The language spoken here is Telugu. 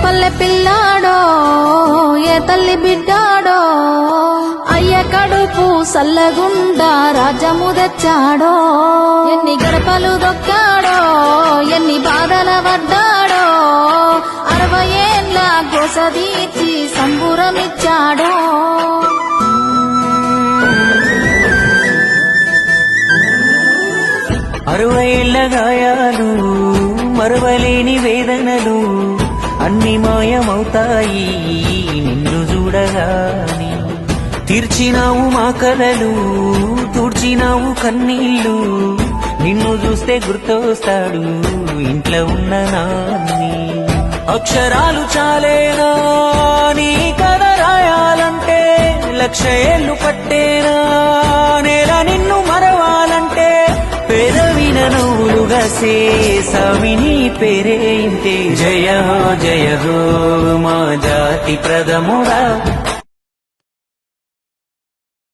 పల్లె పిల్లాడో ఏ తల్లి బిడ్డాడో అయ్య కడుపు సల్లగుండా రాజ్యము తెచ్చాడో ఎన్ని గడపలు దొక్కాడో ఎన్ని బాధల పడ్డాడో 60 ఏళ్ళ గోసదీర్చి సంబురమిచ్చాడో 60 ఏళ్ల గాయాలు మరవలేని వేదనలు అన్ని మాయమవుతాయి నిన్ను చూడగాని తీర్చినావు మా కలలు తుడిచినావు కన్నీళ్ళు నిన్ను చూస్తే గుర్తొస్తాడు ఇంట్లో ఉన్న నాన్ని అక్షరాలు చాలేనా నీ కథ రాయాలంటే 1,00,000 ఏళ్ళు పట్టేనా నేల నిన్ను మరవాలంటే పెదవిన నవ్వులుగా సేసవిని పేరే ఇంతే జయ హో మా జాతి ప్రథముడా